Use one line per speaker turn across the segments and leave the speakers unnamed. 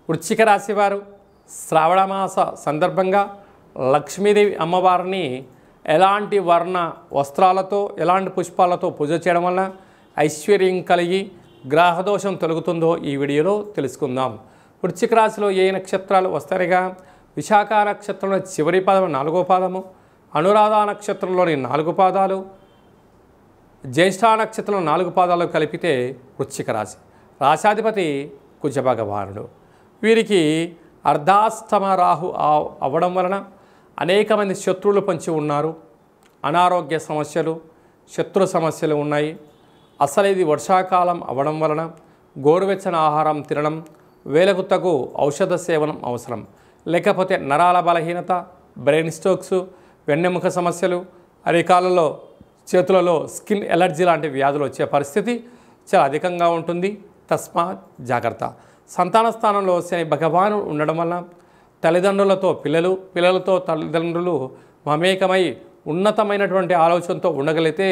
వృశ్చిక రాశి వారు శ్రావణ మాస సందర్భంగా లక్ష్మీదేవి అమ్మవారిని ఎలాంటి వర్ణ వస్త్రాలతో ఎలాంటి పుష్పాలతో పూజ చేయడం వల్ల ఐశ్వర్యం కలిగి గ్రహదోషం తొలగుతుందో ఈ వీడియోలో తెలుసుకుందాం. వృశ్చిక రాశిలో ఏ నక్షత్రాలు వస్తాయిగా? విశాఖ నక్షత్రంలో చివరి పాదము 4వ పాదము, అనురాధ నక్షత్రంలోని 4 పాదాలు, జ్యేష్ఠ నక్షత్రంలో 4 పాదాలు కలిపితే వృశ్చిక రాశి. రాశాధిపతి కుజ భగవానుడు. వీరికి అర్ధాష్టమ రాహు అవ్వడం వలన అనేక మంది శత్రువులు పంచి ఉన్నారు. అనారోగ్య సమస్యలు, శత్రు సమస్యలు ఉన్నాయి. అసలు ఇది వర్షాకాలం అవ్వడం వలన గోరువెచ్చని ఆహారం తినడం, వేలకు తగు ఔషధ సేవనం అవసరం. లేకపోతే నరాల బలహీనత, బ్రెయిన్ స్ట్రోక్స్, వెన్నెముక సమస్యలు, అరికాలలో చేతులలో స్కిన్ ఎలర్జీ లాంటి వ్యాధులు వచ్చే పరిస్థితి చాలా అధికంగా ఉంటుంది. తస్మాత్ జాగ్రత్త. సంతాన స్థానంలో శని భగవాను ఉండడం వల్ల తల్లిదండ్రులతో పిల్లలు, పిల్లలతో తల్లిదండ్రులు మమేకమై ఉన్నతమైనటువంటి ఆలోచనతో ఉండగలిగితే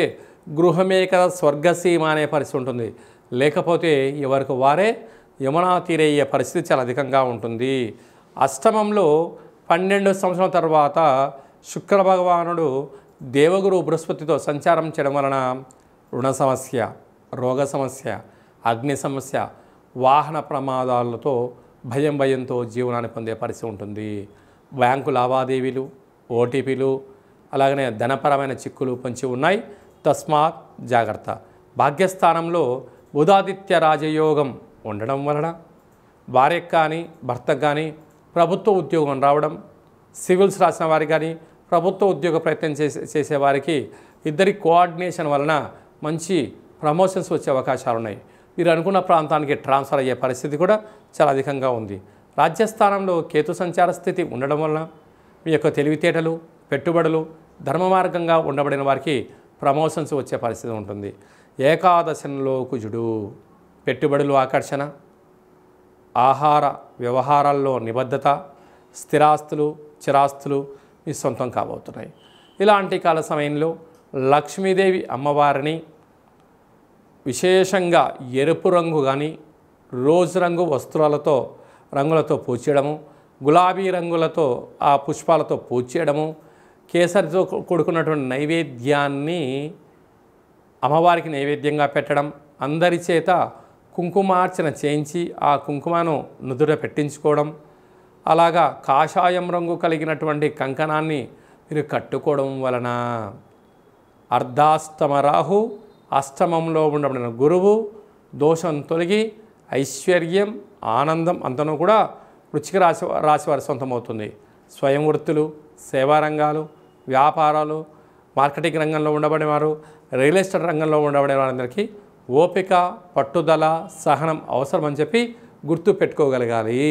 గృహమే కదా స్వర్గసీమ అనే పరిస్థితి ఉంటుంది. లేకపోతే ఎవరికి వారే యమునా తీరయ్యే పరిస్థితి చాలా అధికంగా ఉంటుంది. అష్టమంలో 12 సంవత్సరాల తర్వాత శుక్ర భగవానుడు దేవగురు బృహస్పతితో సంచారం చేయడం వలన రుణ సమస్య, రోగ సమస్య, అగ్ని సమస్య, వాహన ప్రమాదాలతో భయంతో జీవనాన్ని పొందే పరిస్థితి ఉంటుంది. బ్యాంకు లావాదేవీలు, ఓటీపీలు, అలాగనే ధనపరమైన చిక్కులు పొంచి ఉన్నాయి. తస్మాత్ జాగ్రత్త. భాగ్యస్థానంలో బుధాదిత్య రాజయోగం ఉండడం వలన భార్యకు కానీ భర్తకు కానీ ప్రభుత్వ ఉద్యోగం రావడం, సివిల్స్ రాసిన వారికి కానీ ప్రభుత్వ ఉద్యోగ ప్రయత్నం చేసేవారికి ఇద్దరి కోఆర్డినేషన్ వలన మంచి ప్రమోషన్స్ వచ్చే అవకాశాలు ఉన్నాయి. మీరు అనుకున్న ప్రాంతానికి ట్రాన్స్ఫర్ అయ్యే పరిస్థితి కూడా చాలా అధికంగా ఉంది. రాజ్యస్థానంలో కేతు సంచార స్థితి ఉండడం వలన మీ యొక్క తెలివితేటలు, పెట్టుబడులు ధర్మ మార్గంగా ఉండబడిన వారికి ప్రమోషన్స్ వచ్చే పరిస్థితి ఉంటుంది. ఏకాదశంలో కుజుడు పెట్టుబడులు ఆకర్షణ, ఆహార వ్యవహారాల్లో నిబద్ధత, స్థిరాస్తులు, చిరాస్తులు మీ సొంతం కాబోతున్నాయి. ఇలాంటి కాల సమయంలో లక్ష్మీదేవి అమ్మవారిని విశేషంగా ఎరుపు రంగు కానీ రోజ్ రంగు వస్త్రాలతో రంగులతో పూడ్చేయడము, గులాబీ రంగులతో ఆ పుష్పాలతో పూడ్చేయడము, కేసరితో కూడుకున్నటువంటి నైవేద్యాన్ని అమ్మవారికి నైవేద్యంగా పెట్టడం, అందరి చేత కుంకుమార్చన చేయించి ఆ కుంకుమను నుదుట పెట్టించుకోవడం, అలాగా కాషాయం రంగు కలిగినటువంటి కంకణాన్ని మీరు కట్టుకోవడం వలన అర్ధాష్టమ రాహు, అష్టమంలో ఉండబడిన గురువు దోషం తొలగి ఐశ్వర్యం, ఆనందం అంతనూ కూడా వృశ్చిక రాశి వారి సొంతమవుతుంది. స్వయం వృత్తులు, సేవా రంగాలు, వ్యాపారాలు, మార్కెటింగ్ రంగంలో ఉండబడేవారు, రియల్ ఎస్టేట్ రంగంలో ఉండబడే వారందరికీ ఓపిక, పట్టుదల, సహనం అవసరం అని చెప్పి గుర్తు పెట్టుకోగలగాలి.